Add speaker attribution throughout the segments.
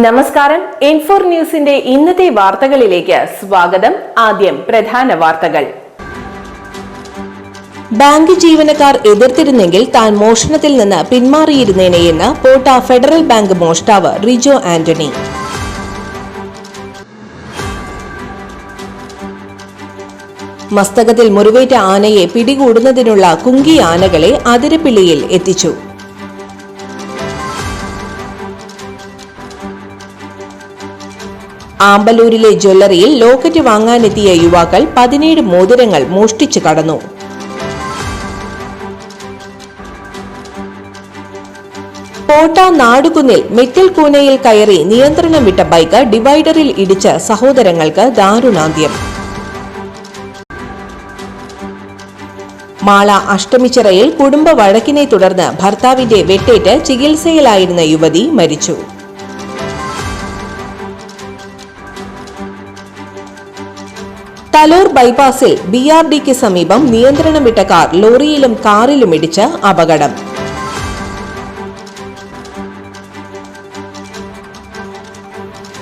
Speaker 1: നമസ്കാരം. N4 ന്യൂസിന്റെ ഇന്നത്തെ വാർത്തകളിലേക്ക് സ്വാഗതം. ആദ്യം പ്രധാന വാർത്തകൾ. ബാങ്ക് ജീവനക്കാർ എതിർത്തിരുന്നെങ്കിൽ താൻ മോഷണത്തിൽ നിന്ന് പിന്മാറിയിരുന്നേനെയെന്ന് പോട്ട ഫെഡറൽ ബാങ്ക് മോഷ്ടാവ് റിജോ ആന്റണി. മസ്തകത്തിൽ മുറിവേറ്റ ആനയെ പിടികൂടുന്നതിനുള്ള കുങ്കി ആനകളെ അതിരപ്പിള്ളിയിൽ എത്തിച്ചു. ആമ്പലൂരിലെ ജ്വല്ലറിയിൽ ലോക്കറ്റ് വാങ്ങാനെത്തിയ യുവാക്കൾ 17 മോതിരങ്ങൾ മോഷ്ടിച്ചു കടന്നു. പോട്ട നാടുകുന്നിൽ മെറ്റൽ കൂനയിൽ കയറി നിയന്ത്രണം വിട്ട ബൈക്ക് ഡിവൈഡറിൽ ഇടിച്ച് സഹോദരങ്ങൾക്ക് ദാരുണാന്ത്യം. മാള അഷ്ടമിച്ചിറയിൽ കുടുംബ വഴക്കിനെ തുടർന്ന് ഭർത്താവിന്റെ വെട്ടേറ്റ് ചികിത്സയിലായിരുന്ന യുവതി മരിച്ചു. തലോർ ബൈപ്പാസിൽ BRDക്ക് സമീപം നിയന്ത്രണം വിട്ട കാർ ലോറിയിലും കാറിലും ഇടിച്ച് അപകടം.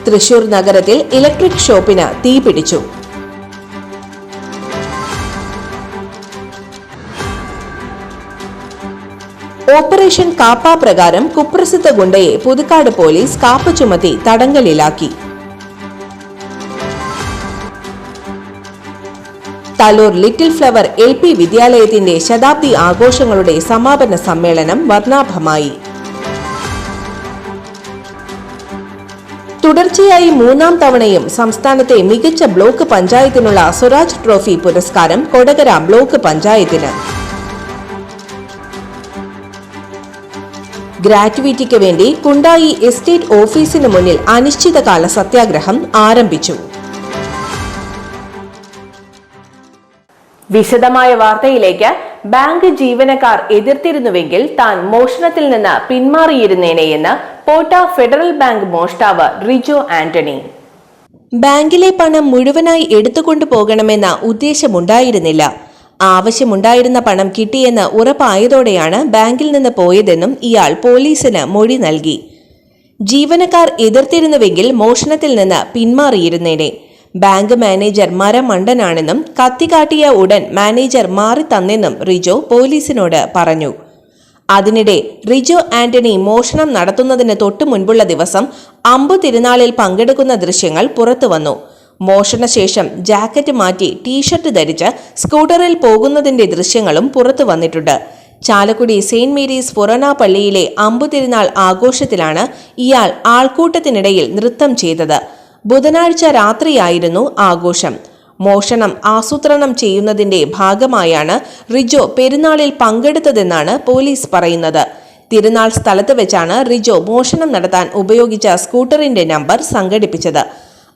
Speaker 1: തൃശൂർ നഗരത്തിൽ ഇലക്ട്രിക് ഷോപ്പിന് തീപിടിച്ചു. ഓപ്പറേഷൻ കാപ്പ പ്രകാരം കുപ്രസിദ്ധ ഗുണ്ടയെ പുതുക്കാട് പോലീസ് കാപ്പ ചുമത്തി തടങ്കലിലാക്കി. തലൂർ ലിറ്റിൽ ഫ്ലവർ LP വിദ്യാലയത്തിന്റെ ശതാബ്ദി ആഘോഷങ്ങളുടെ സമാപന സമ്മേളനം വർണ്ണാഭമായി. തുടർച്ചയായി 3-ാം തവണയും സംസ്ഥാനത്തെ മികച്ച ബ്ലോക്ക് പഞ്ചായത്തിനുള്ള സ്വരാജ് ട്രോഫി പുരസ്കാരം കൊടകര ബ്ലോക്ക് പഞ്ചായത്തിന്. ഗ്രാറ്റുവിറ്റിക്ക് വേണ്ടി കുണ്ടായി എസ്റ്റേറ്റ് ഓഫീസിന് മുന്നിൽ അനിശ്ചിതകാല സത്യാഗ്രഹം ആരംഭിച്ചു. വിശദമായ വാർത്തയിലേക്ക്. ബാങ്ക് ജീവനക്കാർ എതിർത്തിരുന്നുവെങ്കിൽ താൻ മോഷണത്തിൽ നിന്ന് പിന്മാറിയിരുന്നേനെയെന്ന് പോട്ട ഫെഡറൽ ബാങ്ക് മോഷ്ടാവ് റിജോ ആന്റണി. ബാങ്കിലെ പണം മുഴുവനായി എടുത്തുകൊണ്ടു പോകണമെന്ന ഉദ്ദേശമുണ്ടായിരുന്നില്ല. ആവശ്യമുണ്ടായിരുന്ന പണം കിട്ടിയെന്ന് ഉറപ്പായതോടെയാണ് ബാങ്കിൽ നിന്ന് പോയതെന്നും ഇയാൾ പോലീസിന് മൊഴി നൽകി. ജീവനക്കാർ എതിർത്തിരുന്നുവെങ്കിൽ മോഷണത്തിൽ നിന്ന് പിന്മാറിയിരുന്നേനെ. ബാങ്ക് മാനേജർ മരമണ്ടനാണെന്നും കത്തിക്കാട്ടിയ ഉടൻ മാനേജർ മാറി തന്നെന്നും റിജോ പോലീസിനോട് പറഞ്ഞു. അതിനിടെ റിജോ ആന്റണി മോഷണം നടത്തുന്നതിന് തൊട്ടു മുൻപുള്ള ദിവസം അമ്പു തിരുനാളിൽ പങ്കെടുക്കുന്ന ദൃശ്യങ്ങൾ പുറത്തുവന്നു. മോഷണശേഷം ജാക്കറ്റ് മാറ്റി ടീഷർട്ട് ധരിച്ച് സ്കൂട്ടറിൽ പോകുന്നതിന്റെ ദൃശ്യങ്ങളും പുറത്തു വന്നിട്ടുണ്ട്. ചാലക്കുടി സെയിന്റ് മേരീസ് ഫൊറോന പള്ളിയിലെ അമ്പു തിരുനാൾ ആഘോഷത്തിലാണ് ഇയാൾ ആൾക്കൂട്ടത്തിനിടയിൽ നൃത്തം ചെയ്തത്. ബുധനാഴ്ച രാത്രിയായിരുന്നു ആഘോഷം. മോഷണം ആസൂത്രണം ചെയ്യുന്നതിന്റെ ഭാഗമായാണ് റിജോ പെരുന്നാളിൽ പങ്കെടുത്തതെന്നാണ് പോലീസ് പറയുന്നത്. തിരുനാൾ സ്ഥലത്ത് വെച്ചാണ് റിജോ മോഷണം നടത്താൻ ഉപയോഗിച്ച സ്കൂട്ടറിന്റെ നമ്പർ സംഘടിപ്പിച്ചത്.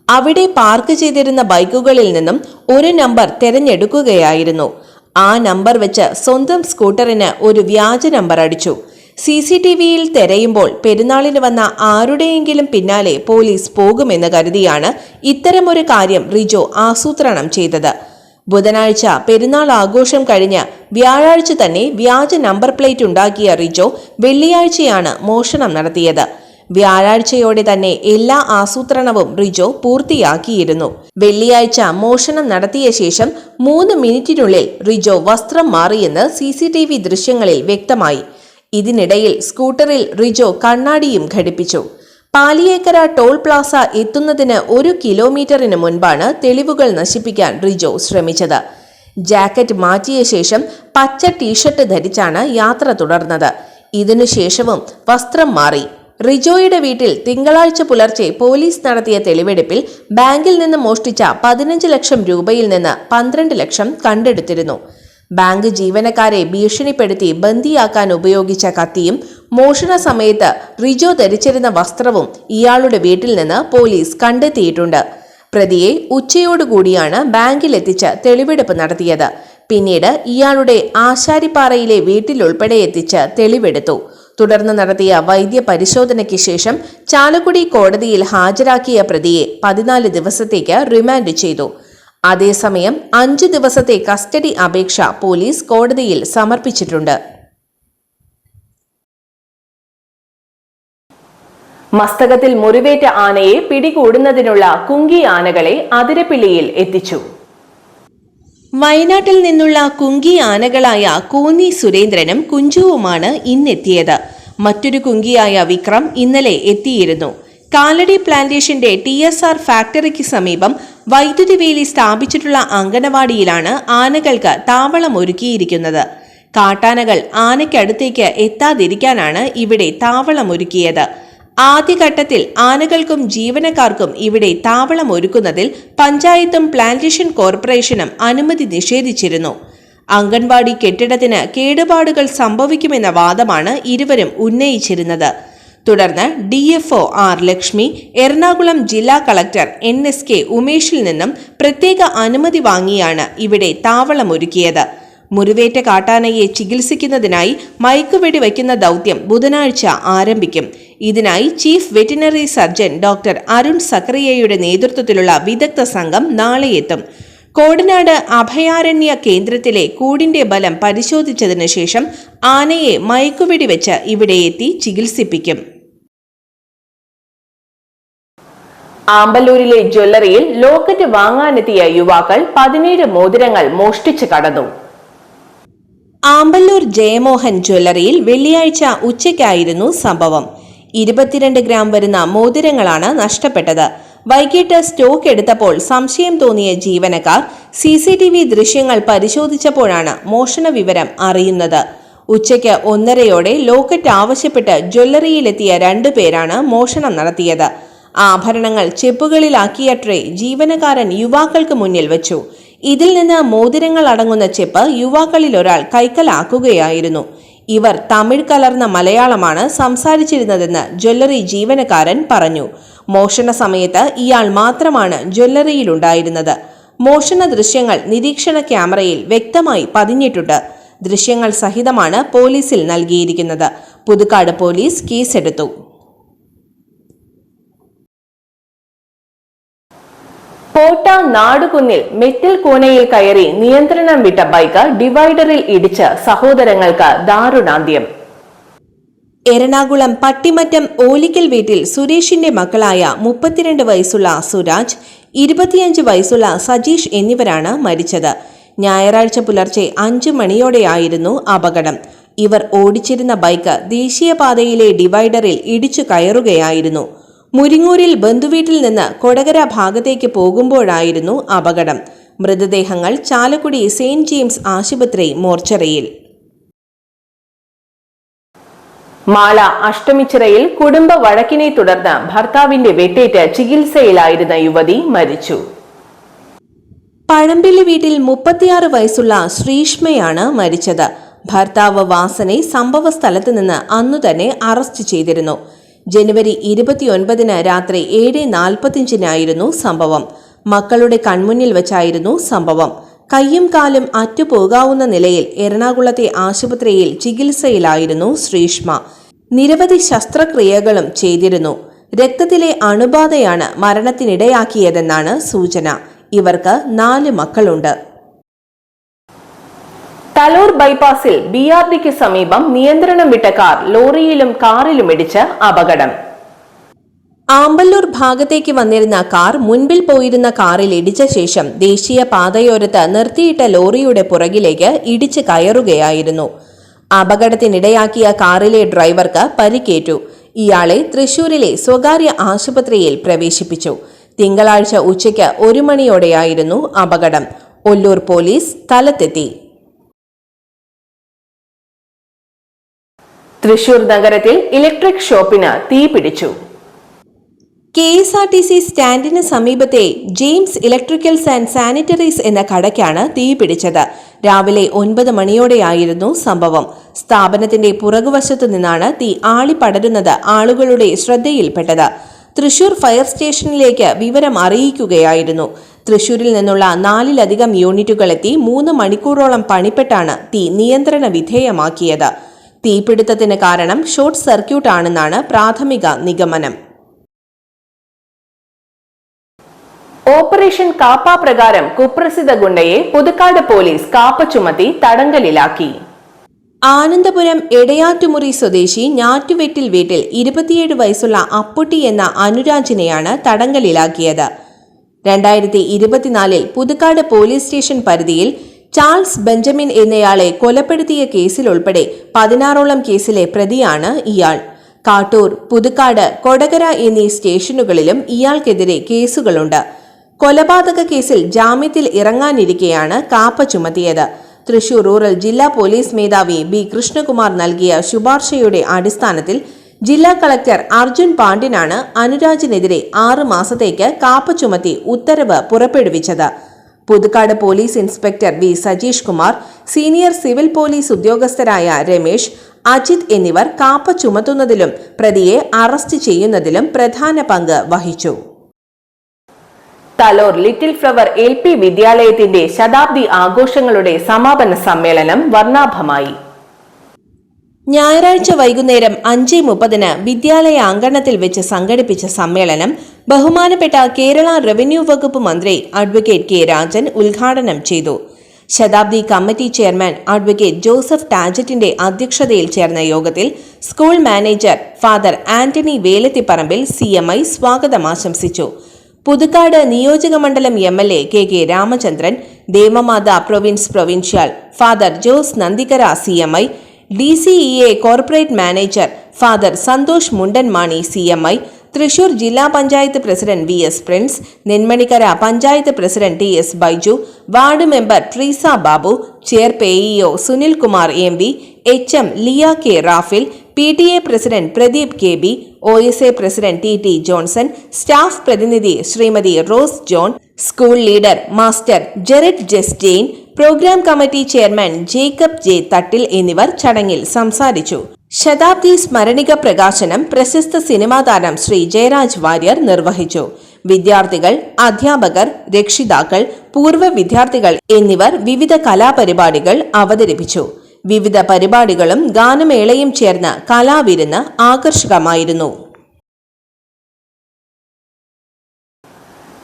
Speaker 1: അവിടെ പാർക്ക് ചെയ്തിരുന്ന ബൈക്കുകളിൽ നിന്നും ഒരു നമ്പർ തെരഞ്ഞെടുക്കുകയായിരുന്നു. ആ നമ്പർ വെച്ച് സ്വന്തം സ്കൂട്ടറിന് ഒരു വ്യാജ നമ്പർ അടിച്ചു. CCTVയിൽ തെരയുമ്പോൾ പെരുന്നാളിന് വന്ന ആരുടെയെങ്കിലും പിന്നാലെ പോലീസ് പോകുമെന്ന് കരുതിയാണ് ഇത്തരമൊരു കാര്യം റിജോ ആസൂത്രണം ചെയ്തത്. ബുധനാഴ്ച പെരുന്നാൾ ആഘോഷം കഴിഞ്ഞ് വ്യാഴാഴ്ച തന്നെ വ്യാജ നമ്പർ പ്ലേറ്റ് ഉണ്ടാക്കിയ റിജോ വെള്ളിയാഴ്ചയാണ് മോഷണം നടത്തിയത്. വ്യാഴാഴ്ചയോടെ തന്നെ എല്ലാ ആസൂത്രണവും റിജോ പൂർത്തിയാക്കിയിരുന്നു. വെള്ളിയാഴ്ച മോഷണം നടത്തിയ ശേഷം 3 മിനിറ്റിനുള്ളിൽ റിജോ വസ്ത്രം മാറിയെന്ന് CCTV ദൃശ്യങ്ങളിൽ വ്യക്തമായി. ഇതിനിടയിൽ സ്കൂട്ടറിൽ റിജോ കണ്ണാടിയും ഘടിപ്പിച്ചു. പാലിയേക്കര ടോൾ പ്ലാസ എത്തുന്നതിന് 1 കിലോമീറ്ററിന് മുൻപാണ് തെളിവുകൾ നശിപ്പിക്കാൻ റിജോ ശ്രമിച്ചത്. ജാക്കറ്റ് മാറ്റിയ ശേഷം പച്ച ടീഷർട്ട് ധരിച്ചാണ് യാത്ര തുടർന്നത്. ഇതിനുശേഷവും വസ്ത്രം മാറി. റിജോയുടെ വീട്ടിൽ തിങ്കളാഴ്ച പുലർച്ചെ പോലീസ് നടത്തിയ തെളിവെടുപ്പിൽ ബാങ്കിൽ നിന്ന് മോഷ്ടിച്ച 15 ലക്ഷം രൂപയിൽ നിന്ന് 12 ലക്ഷം കണ്ടെടുത്തിരുന്നു. ബാങ്ക് ജീവനക്കാരെ ഭീഷണിപ്പെടുത്തി ബന്ദിയാക്കാൻ ഉപയോഗിച്ച കത്തിയും മോഷണ സമയത്ത് റിജോ ധരിച്ചിരുന്ന വസ്ത്രവും ഇയാളുടെ വീട്ടിൽ നിന്ന് പോലീസ് കണ്ടെത്തിയിട്ടുണ്ട്. പ്രതിയെ ഉച്ചയോടുകൂടിയാണ് ബാങ്കിലെത്തിച്ച് തെളിവെടുപ്പ് നടത്തിയത്. പിന്നീട് ഇയാളുടെ ആശാരിപ്പാറയിലെ വീട്ടിലുൾപ്പെടെ എത്തിച്ച് തെളിവെടുത്തു. തുടർന്ന് നടത്തിയ വൈദ്യ പരിശോധനയ്ക്ക് ശേഷം ചാലക്കുടി കോടതിയിൽ ഹാജരാക്കിയ പ്രതിയെ 14 ദിവസത്തേക്ക് റിമാൻഡ് ചെയ്തു. അതേസമയം 5 ദിവസത്തെ കസ്റ്റഡി അപേക്ഷ പോലീസ് കോടതിയിൽ സമർപ്പിച്ചിട്ടുണ്ട്. മസ്തകത്തിൽ മുറിവേറ്റ ആനയെ പിടികൂടുന്നതിനുള്ള കുങ്കി ആനകളെ അതിരപ്പിള്ളിയിൽ എത്തിച്ചു. വയനാട്ടിൽ നിന്നുള്ള കുങ്കി ആനകളായ കൂന്നി സുരേന്ദ്രനും കുഞ്ചുവുമാണ് ഇന്നെത്തിയത്. മറ്റൊരു കുങ്കിയായ വിക്രം ഇന്നലെ എത്തിയിരുന്നു. കാലടി പ്ലാന്റേഷന്റെ TSR ഫാക്ടറിക്ക് സമീപം വൈദ്യുതി വേലി സ്ഥാപിച്ചിട്ടുള്ള അങ്കണവാടിയിലാണ് ആനകൾക്ക് താവളം ഒരുക്കിയിരിക്കുന്നത്. കാട്ടാനകൾ ആനയ്ക്കടുത്തേക്ക് എത്താതിരിക്കാനാണ് ഇവിടെ താവളമൊരുക്കിയത്. ആദ്യഘട്ടത്തിൽ ആനകൾക്കും ജീവനക്കാർക്കും ഇവിടെ താവളമൊരുക്കുന്നതിൽ പഞ്ചായത്തും പ്ലാന്റേഷൻ കോർപ്പറേഷനും അനുമതി നിഷേധിച്ചിരുന്നു. അംഗൻവാടി കെട്ടിടത്തിന് കേടുപാടുകൾ സംഭവിക്കുമെന്ന വാദമാണ് ഇരുവരും ഉന്നയിച്ചിരുന്നത്. തുടർന്ന് DFO R ലക്ഷ്മി, എറണാകുളം ജില്ലാ കളക്ടർ NSK ഉമേഷിൽ നിന്നും പ്രത്യേക അനുമതി വാങ്ങിയാണ് ഇവിടെ താവളമൊരുക്കിയത്. മുറിവേറ്റ കാട്ടാനയെ ചികിത്സിക്കുന്നതിനായി മയക്കുവെടി വയ്ക്കുന്ന ദൗത്യം ബുധനാഴ്ച ആരംഭിക്കും. ഇതിനായി chief veterinary surgeon doctor Arun സക്കറിയയുടെ നേതൃത്വത്തിലുള്ള വിദഗ്ധ സംഘം നാളെ എത്തും. കോടനാട് അഭയാരണ്യ കേന്ദ്രത്തിലെ കൂടിന്റെ ബലം പരിശോധിച്ചതിനു ശേഷം ആനയെ മയക്കുവെടി വെച്ച് ഇവിടെ എത്തി ചികിത്സിപ്പിക്കും. ആമ്പല്ലൂരിലെ ജ്വല്ലറിയിൽ ലോക്കറ്റ് വാങ്ങാനെത്തിയ യുവാക്കൾ 17 മോതിരങ്ങൾ മോഷ്ടിച്ചു കടന്നു. ആമ്പല്ലൂർ ജയമോഹൻ ജ്വല്ലറിയിൽ വെള്ളിയാഴ്ച ഉച്ചയ്ക്കായിരുന്നു സംഭവം. 22 ഗ്രാം വരുന്ന മോതിരങ്ങളാണ് നഷ്ടപ്പെട്ടത്. വൈകിട്ട് സ്റ്റോക്ക് എടുത്തപ്പോൾ സംശയം തോന്നിയ ജീവനക്കാർ CCTV ദൃശ്യങ്ങൾ പരിശോധിച്ചപ്പോഴാണ് മോഷണ വിവരം അറിയുന്നത്. ഉച്ചയ്ക്ക് 1:30 ലോക്കറ്റ് ആവശ്യപ്പെട്ട് ജ്വല്ലറിയിലെത്തിയ 2 പേരാണ് മോഷണം നടത്തിയത്. ആഭരണങ്ങൾ ചെപ്പുകളിലാക്കിയ ട്രേ ജീവനക്കാരൻ യുവാക്കൾക്ക് മുന്നിൽ വെച്ചു. ഇതിൽ നിന്ന് മോതിരങ്ങൾ അടങ്ങുന്ന ചെപ്പ് യുവാക്കളിൽ ഒരാൾ കൈക്കലാക്കുകയായിരുന്നു. ഇവർ തമിഴ് കലർന്ന മലയാളമാണ് സംസാരിച്ചിരുന്നതെന്ന് ജ്വല്ലറി ജീവനക്കാരൻ പറഞ്ഞു. മോഷണ സമയത്ത് ഇയാൾ മാത്രമാണ് ജ്വല്ലറിയിലുണ്ടായിരുന്നത്. മോഷണ ദൃശ്യങ്ങൾ നിരീക്ഷണ ക്യാമറയിൽ വ്യക്തമായി പതിഞ്ഞിട്ടുണ്ട്. ദൃശ്യങ്ങൾ സഹിതമാണ് പോലീസിൽ നൽകിയിരിക്കുന്നത്. പുതുക്കാട് പോലീസ് കേസെടുത്തു. കോട്ട നാടുകുന്നിൽ മെറ്റൽ കൂനയിൽ കയറി നിയന്ത്രണം വിട്ട ബൈക്ക് ഡിവൈഡറിൽ ഇടിച്ച് സഹോദരങ്ങൾക്ക് ദാരുണാന്ത്യം. എറണാകുളം പട്ടിമറ്റം ഓലിക്കൽ വീട്ടിൽ സുരേഷിന്റെ മക്കളായ 32 വയസ്സുള്ള സുരാജ്, 25 വയസ്സുള്ള സജീഷ് എന്നിവരാണ് മരിച്ചത്. ഞായറാഴ്ച പുലർച്ചെ 5 മണിയോടെയായിരുന്നു അപകടം. ഇവർ ഓടിച്ചിരുന്ന ബൈക്ക് ദേശീയപാതയിലെ ഡിവൈഡറിൽ ഇടിച്ചു കയറുകയായിരുന്നു. മുരിങ്ങൂരിൽ ബന്ധുവീട്ടിൽ നിന്ന് കൊടകര ഭാഗത്തേക്ക് പോകുമ്പോഴായിരുന്നു അപകടം. മൃതദേഹങ്ങൾ ചാലക്കുടി സെയിന്റ് ജെയിംസ് ആശുപത്രി മോർച്ചറിയിൽ. മാള അഷ്ടമിച്ചിറയിൽ കുടുംബ വഴക്കിനെ തുടർന്ന് ഭർത്താവിന്റെ വെട്ടേറ്റ് ചികിത്സയിലായിരുന്ന യുവതി മരിച്ചു. പഴമ്പിള്ളി വീട്ടിൽ 36 വയസ്സുള്ള ശ്രീഷ്മയാണ് മരിച്ചത്. ഭർത്താവ് വാസനെ സംഭവ സ്ഥലത്ത് നിന്ന് അന്നുതന്നെ അറസ്റ്റ് ചെയ്തിരുന്നു. ജനുവരി 29 രാത്രി 7:45 സംഭവം. മക്കളുടെ കൺമുന്നിൽ വെച്ചായിരുന്നു സംഭവം. കയ്യും കാലും അറ്റുപോകാവുന്ന നിലയിൽ എറണാകുളത്തെ ആശുപത്രിയിൽ ചികിത്സയിലായിരുന്നു ശ്രീഷ്മ. നിരവധി ശസ്ത്രക്രിയകളും ചെയ്തിരുന്നു. രക്തത്തിലെ അണുബാധയാണ് മരണത്തിനിടയാക്കിയതെന്നാണ് സൂചന. ഇവർക്ക് 4 മക്കളുണ്ട്. തലൂർ ബൈപ്പാസിൽ BRDക്ക് സമീപം നിയന്ത്രണം വിട്ട കാർ ലോറിയിലും കാറിലും ഇടിച്ച് അപകടം. ആമ്പല്ലൂർ ഭാഗത്തേക്ക് വന്നിരുന്ന കാർ മുൻപിൽ പോയിരുന്ന കാറിൽ ഇടിച്ച ശേഷം ദേശീയ പാതയോരത്ത് നിർത്തിയിട്ട ലോറിയുടെ പുറകിലേക്ക് ഇടിച്ച് കയറുകയായിരുന്നു. അപകടത്തിനിടയാക്കിയ കാറിലെ ഡ്രൈവർക്ക് പരിക്കേറ്റു. ഇയാളെ തൃശൂരിലെ സ്വകാര്യ ആശുപത്രിയിൽ പ്രവേശിപ്പിച്ചു. തിങ്കളാഴ്ച ഉച്ചയ്ക്ക് 1 മണിയോടെയായിരുന്നു അപകടം. ഒല്ലൂർ പോലീസ് സ്ഥലത്തെത്തി. തൃശൂർ നഗരത്തിൽ ഇലക്ട്രിക് ഷോപ്പിന് തീ പിടിച്ചു. KSRTC സ്റ്റാൻഡിന് സമീപത്തെ ജെയിംസ് ഇലക്ട്രിക്കൽസ് ആൻഡ് സാനിറ്ററീസ് എന്ന കടയ്ക്കാണ് തീ പിടിച്ചത്. രാവിലെ 9 മണിയോടെയായിരുന്നു സംഭവം. സ്ഥാപനത്തിന്റെ പുറകുവശത്തു നിന്നാണ് തീ ആളിപ്പടരുന്നത് ആളുകളുടെ ശ്രദ്ധയിൽപ്പെട്ടത്. തൃശൂർ ഫയർ സ്റ്റേഷനിലേക്ക് വിവരം അറിയിക്കുകയായിരുന്നു. തൃശൂരിൽ നിന്നുള്ള 4-ലധികം യൂണിറ്റുകൾ എത്തി 3 മണിക്കൂറോളം പണിപ്പെട്ടാണ് തീ നിയന്ത്രണ വിധേയമാക്കിയത്. തീപിടുത്തത്തിന് കാരണം ഷോർട്ട് സർക്യൂട്ട് ആണെന്നാണ് പ്രാഥമിക നിഗമനം. ഓപ്പറേഷൻ കാപ്പ പ്രകാരം കുപ്രസിദ്ധ ഗുണ്ടയെ പുതുക്കാട് പോലീസ് കാപ്പ ചുമത്തി തടങ്കലിലാക്കി. ആനന്ദപുരം എടയാറ്റുമുറി സ്വദേശി ഞാറ്റുവെട്ടിൽ വീട്ടിൽ 27 വയസ്സുള്ള അപ്പുട്ടി എന്ന അനുരാജിനെയാണ് തടങ്കലിലാക്കിയത്. 2024 പുതുക്കാട് പോലീസ് സ്റ്റേഷൻ പരിധിയിൽ ചാൾസ് ബെഞ്ചമിൻ എന്നയാളെ കൊലപ്പെടുത്തിയ കേസിലുൾപ്പെടെ 16ഓളം കേസിലെ പ്രതിയാണ് ഇയാൾ. കാട്ടൂർ, പുതുക്കാട്, കൊടകര എന്നീ സ്റ്റേഷനുകളിലും ഇയാൾക്കെതിരെ കേസുകളുണ്ട്. കൊലപാതക കേസിൽ ജാമ്യത്തിൽ ഇറങ്ങാനിരിക്കെയാണ് കാപ്പ ചുമത്തിയത്. തൃശൂർ റൂറൽ ജില്ലാ പോലീസ് മേധാവി ബി കൃഷ്ണകുമാർ നൽകിയ ശുപാർശയുടെ അടിസ്ഥാനത്തിൽ ജില്ലാ കളക്ടർ അർജുൻ പാണ്ഡ്യനാണ് അനുരാജിനെതിരെ 6 മാസത്തേക്ക് കാപ്പ ചുമത്തി ഉത്തരവ് പുറപ്പെടുവിച്ചത്. Puthukkad police inspector V Sajeesh Kumar, senior civil police ഉദ്യോഗസ്ഥരായ രമേശ്, അജിത് എന്നിവർ കാപ്പ ചുമത്തുന്നതിലും പ്രതിയെ അറസ്റ്റ് ചെയ്യുന്നതിലും പ്രധാന പങ്ക് വഹിച്ചു. തലോർ ലിറ്റിൽ ഫ്ലവർ LP വിദ്യാലയത്തിന്റെ ശതാബ്ദി ആഘോഷങ്ങളുടെ സമാപന സമ്മേളനം വർണ്ണാഭമായി. ഞായറാഴ്ച വൈകുന്നേരം 5:30 വിദ്യാലയ അങ്കണത്തിൽ വെച്ച് സംഘടിപ്പിച്ച സമ്മേളനം ബഹുമാനപ്പെട്ട കേരള റവന്യൂ വകുപ്പ് മന്ത്രി അഡ്വക്കേറ്റ് കെ രാജൻ ഉദ്ഘാടനം ചെയ്തു. ശതാബ്ദി കമ്മിറ്റി ചെയർമാൻ അഡ്വക്കേറ്റ് ജോസഫ് ടാജറ്റിന്റെ അധ്യക്ഷതയിൽ ചേർന്ന യോഗത്തിൽ school manager father Antony Velathiparambil CMI സ്വാഗതം ആശംസിച്ചു. പുതുക്കാട് നിയോജകമണ്ഡലം MLA KK Ramachandran, Devamatha provincial father Jose Nandikkara CMI, DCEA corporate manager father Santhosh Mundanmani CMI, Thrissur ജില്ലാ panchayat president VS Prince, Nenmanikkara panchayat president TS Baiju, ward member Treesa Babu, chair PEO Sunil Kumar MV, HM Liya K Raphel, PTA president Pradeep KB, OSA president TT Johnson, staff പ്രതിനിധി Shrimati Rose John, school leader master Jerit Jestein, programme committee chairman Jacob J Thattil എന്നിവർ ചടങ്ങിൽ സംസാരിച്ചു. ശതാബ്ദി സ്മരണിക പ്രകാശനം പ്രശസ്ത cinema താരം ശ്രീ ജയരാജ് വാര്യർ നിർവഹിച്ചു. വിദ്യാർത്ഥികൾ, അധ്യാപകർ, രക്ഷിതാക്കൾ, പൂർവ്വ വിദ്യാർത്ഥികൾ എന്നിവർ വിവിധ കലാപരിപാടികൾ അവതരിപ്പിച്ചു. വിവിധ പരിപാടികളും ഗാനമേളയും ചേർന്ന് കലാവിരുന്ന് ആകർഷകമായിരുന്നു.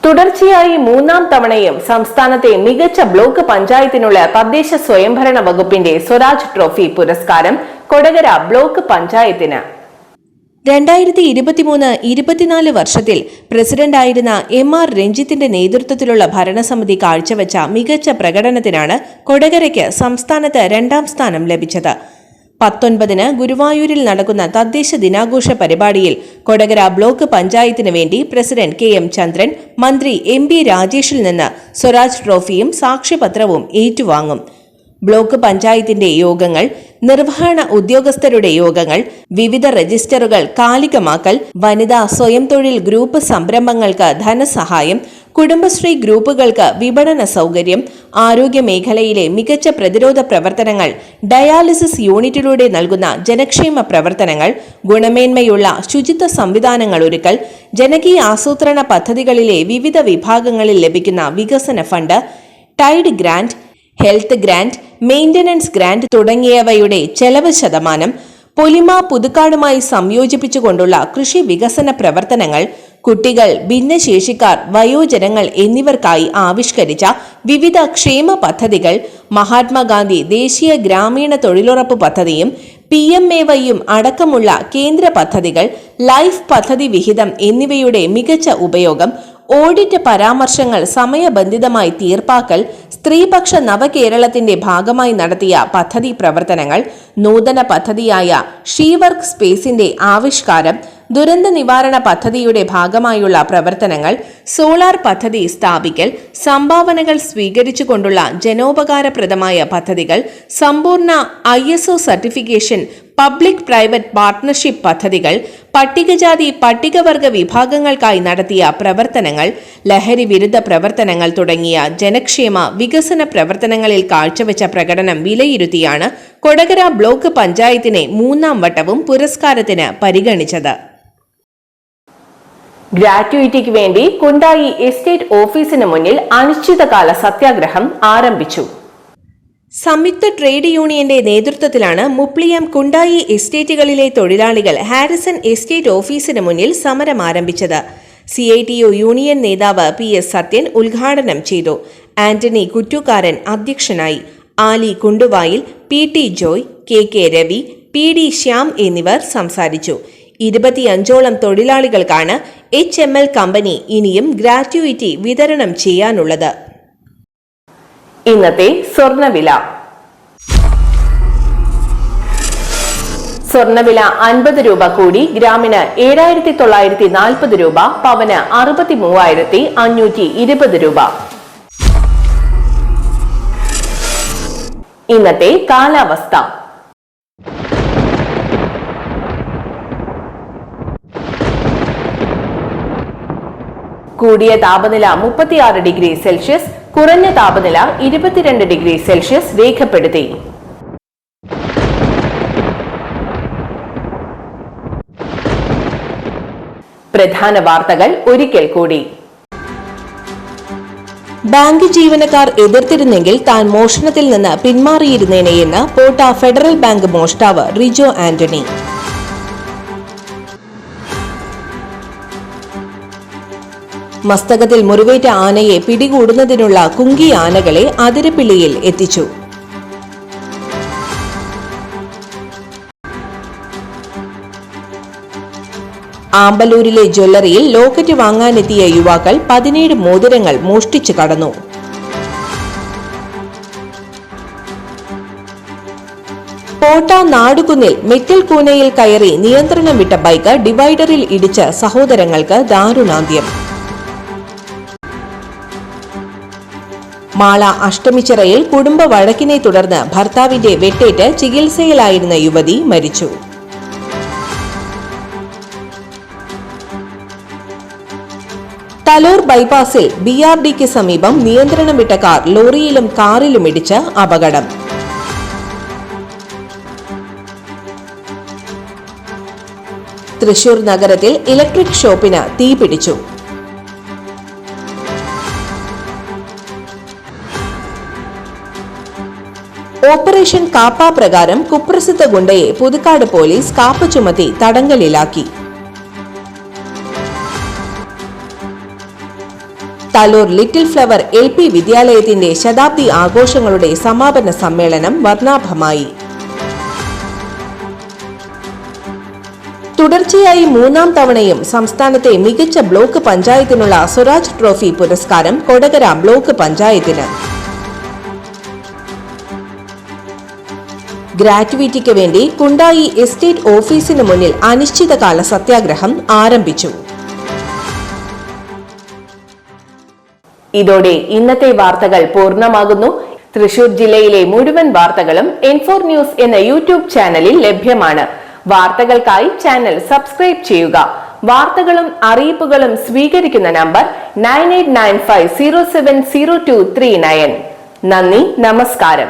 Speaker 1: തുടർച്ചയായി 3ാം തവണയും സംസ്ഥാനത്തെ മികച്ച ബ്ലോക്ക് പഞ്ചായത്തിനുള്ള തദ്ദേശ സ്വയംഭരണ വകുപ്പിന്റെ സ്വരാജ് ട്രോഫി പുരസ്കാരം കൊടകര ബ്ലോക്ക് പഞ്ചായത്തിന്. 2023-24 വർഷത്തിൽ പ്രസിഡന്റായിരുന്ന MR രഞ്ജിത്തിന്റെ നേതൃത്വത്തിലുള്ള ഭരണസമിതി കാഴ്ചവെച്ച മികച്ച പ്രകടനത്തിനാണ് കൊടകരയ്ക്ക് സംസ്ഥാനത്ത് 2ാം സ്ഥാനം ലഭിച്ചത്. 19-ന് ഗുരുവായൂരിൽ നടക്കുന്ന തദ്ദേശ ദിനാഘോഷ പരിപാടിയിൽ കൊടകര ബ്ലോക്ക് പഞ്ചായത്തിന് വേണ്ടി പ്രസിഡന്റ് KM ചന്ദ്രൻ മന്ത്രി MB രാജേഷിൽ നിന്ന് സ്വരാജ് ട്രോഫിയും സാക്ഷ്യപത്രവും ഏറ്റുവാങ്ങും. ബ്ലോക്ക് പഞ്ചായത്തിന്റെ യോഗങ്ങൾ, നിർവഹണ ഉദ്യോഗസ്ഥരുടെ യോഗങ്ങൾ, വിവിധ രജിസ്റ്ററുകൾ കാലികമാക്കൽ, വനിതാ സ്വയം തൊഴിൽ ഗ്രൂപ്പ് സംരംഭങ്ങൾക്ക് ധനസഹായം, കുടുംബശ്രീ ഗ്രൂപ്പുകൾക്ക് വിപണന സൗകര്യം, ആരോഗ്യ മേഖലയിലെ മികച്ച പ്രതിരോധ പ്രവർത്തനങ്ങൾ, ഡയാലിസിസ് യൂണിറ്റിലൂടെ നൽകുന്ന ജനക്ഷേമ പ്രവർത്തനങ്ങൾ, ഗുണമേന്മയുള്ള ശുചിത്വ സംവിധാനങ്ങൾ ഒരുക്കൽ, ജനകീയ ആസൂത്രണ പദ്ധതികളിലെ വിവിധ വിഭാഗങ്ങളിൽ ലഭിക്കുന്ന വികസന fund, tied grant, health grant, maintenance grant തുടങ്ങിയവയുടെ ചെലവ് ശതമാനം, പൊലിമ പുതുക്കാടുമായി സംയോജിപ്പിച്ചുകൊണ്ടുള്ള കൃഷി വികസന പ്രവർത്തനങ്ങൾ, കുട്ടികൾ, ഭിന്നശേഷിക്കാർ, വയോജനങ്ങൾ എന്നിവർക്കായി ആവിഷ്കരിച്ച വിവിധ ക്ഷേമ പദ്ധതികൾ, മഹാത്മാഗാന്ധി ദേശീയ ഗ്രാമീണ തൊഴിലുറപ്പ് പദ്ധതിയും PMAYയും അടക്കമുള്ള കേന്ദ്ര പദ്ധതികൾ, ലൈഫ് പദ്ധതി വിഹിതം എന്നിവയുടെ മികച്ച ഉപയോഗം, ഓഡിറ്റ് പരാമർശങ്ങൾ സമയബന്ധിതമായി തീർപ്പാക്കൽ, സ്ത്രീപക്ഷ നവകേരളത്തിന്റെ ഭാഗമായി നടത്തിയ പദ്ധതി പ്രവർത്തനങ്ങൾ, നൂതന പദ്ധതിയായ ഷീ വർക്ക് സ്പേസിന്റെ ആവിഷ്കാരം, ദുരന്ത നിവാരണ പദ്ധതിയുടെ ഭാഗമായുള്ള പ്രവർത്തനങ്ങൾ, സോളാർ പദ്ധതി സ്ഥാപിക്കൽ, സംഭാവനകൾ സ്വീകരിച്ചുകൊണ്ടുള്ള ജനോപകാരപ്രദമായ പദ്ധതികൾ, സമ്പൂർണ്ണ ISO certification, public private partnership പദ്ധതികൾ, പട്ടികജാതി പട്ടികവർഗ വിഭാഗങ്ങൾക്കായി നടത്തിയ പ്രവർത്തനങ്ങൾ, ലഹരി വിരുദ്ധ പ്രവർത്തനങ്ങൾ തുടങ്ങിയ ജനക്ഷേമ വികസന പ്രവർത്തനങ്ങളിൽ കാഴ്ചവെച്ച പ്രകടനം വിലയിരുത്തിയാണ് കൊടകര ബ്ലോക്ക് പഞ്ചായത്തിനെ 3ാം വട്ടവും പുരസ്കാരത്തിന് പരിഗണിച്ചത്. ഗ്രാറ്റുവിറ്റിക്ക് വേണ്ടി കുണ്ടായി എസ്റ്റേറ്റ് ഓഫീസിന് മുന്നിൽ അനിശ്ചിതകാല സത്യാഗ്രഹം ആരംഭിച്ചു. സംയുക്ത ട്രേഡ് യൂണിയന്റെ നേതൃത്വത്തിലാണ് മുപ്ലിയം കുണ്ടായി എസ്റ്റേറ്റുകളിലെ തൊഴിലാളികൾ ഹാരിസൺ എസ്റ്റേറ്റ് ഓഫീസിന് മുന്നിൽ സമരം ആരംഭിച്ചത്. CITU യൂണിയൻ നേതാവ് PS സത്യൻ ഉദ്ഘാടനം ചെയ്തു. ആന്റണി കുറ്റൂക്കാരൻ അധ്യക്ഷനായി. ആലി കുണ്ടുവായിൽ, PT Joy, KK Ravi, PD Shyam എന്നിവർ സംസാരിച്ചു. 25ഓളം തൊഴിലാളികൾക്കാണ് HML കമ്പനി ഇനിയും ഗ്രാറ്റുവിറ്റി വിതരണം ചെയ്യാനുള്ളത്. ഇന്നത്തെ സ്വർണ്ണവില. സ്വർണ്ണവില 50 രൂപ കൂടി ഗ്രാമിന് 7940 രൂപ, പവന് 63,520 രൂപ. ഇന്നത്തെ കാലാവസ്ഥ. കൂടിയ താപനില 36 ഡിഗ്രി സെൽഷ്യസ്, കുറഞ്ഞ താപനില 22 ഡിഗ്രി സെൽഷ്യസ് രേഖപ്പെടുത്തി. പ്രധാന വാർത്തകൾ ഒരിക്കൽ കൂടി. ബാങ്ക് ജീവനക്കാർ എതിർത്തിരുന്നെങ്കിൽ താൻ മോഷണത്തിൽ നിന്ന് പിന്മാറിയിരുന്നേനെയെന്ന് പോട്ട ഫെഡറൽ ബാങ്ക് മോഷ്ടാവ് റിജോ ആന്റണി. മസ്തകത്തിൽ മുറിവേറ്റ ആനയെ പിടികൂടുന്നതിനുള്ള കുങ്കി ആനകളെ അതിരപ്പിള്ളിയിൽ എത്തിച്ചു. ആമ്പലൂരിലെ ജ്വല്ലറിയിൽ ലോക്കറ്റ് വാങ്ങാനെത്തിയ യുവാക്കൾ 17 മോതിരങ്ങൾ മോഷ്ടിച്ചു കടന്നു. പോട്ട നാടുകുന്നിൽ മെറ്റൽ കൂനയിൽ കയറി നിയന്ത്രണം വിട്ട ബൈക്ക് ഡിവൈഡറിൽ ഇടിച്ച് സഹോദരങ്ങൾക്ക് ദാരുണാന്ത്യം. മാള അഷ്ടമിച്ചിറയിൽ കുടുംബ വഴക്കിനെ തുടർന്ന് ഭർത്താവിന്റെ വെട്ടേറ്റ് ചികിത്സയിലായിരുന്ന യുവതി മരിച്ചു. തലോർ ബൈപ്പാസിൽ BRDക്ക് സമീപം നിയന്ത്രണം വിട്ട കാർ ലോറിയിലും കാറിലും ഇടിച്ച് അപകടം. തൃശൂർ നഗരത്തിൽ ഇലക്ട്രിക് ഷോപ്പിന് തീപിടിച്ചു. ഓപ്പറേഷൻ കാപ്പ പ്രകാരം കുപ്രസിദ്ധ ഗുണ്ടയെ പുതുക്കാട് പോലീസ് കാപ്പ ചുമത്തി തടങ്കലിലാക്കി. തലൂർ ലിറ്റിൽ ഫ്ലവർ LP വിദ്യാലയത്തിന്റെ ശതാബ്ദി ആഘോഷങ്ങളുടെ സമാപന സമ്മേളനം വർണ്ണാഭമായി. തുടർച്ചയായി 3ാം തവണയും സംസ്ഥാനത്തെ മികച്ച ബ്ലോക്ക് പഞ്ചായത്തിനുള്ള സ്വരാജ് ട്രോഫി പുരസ്കാരം കൊടകര ബ്ലോക്ക് പഞ്ചായത്തിന്. ഗ്രാറ്റുവിറ്റിക്ക് വേണ്ടി കുണ്ടായി എസ്റ്റേറ്റ് ഓഫീസിന് മുന്നിൽ അനിശ്ചിതകാല സത്യാഗ്രഹം ആരംഭിച്ചു. ഇതോടെ ഇന്നത്തെ വാർത്തകൾ പൂർണ്ണമാകുന്നു. തൃശൂർ ജില്ലയിലെ മുഴുവൻ വാർത്തകളും N4 ന്യൂസ് എന്ന യൂട്യൂബ് ചാനലിൽ ലഭ്യമാണ്. വാർത്തകൾക്കായി ചാനൽ സബ്സ്ക്രൈബ് ചെയ്യുക. വാർത്തകളും അറിയിപ്പുകളും സ്വീകരിക്കുന്ന നമ്പർ 9895070239. നന്ദി, നമസ്കാരം.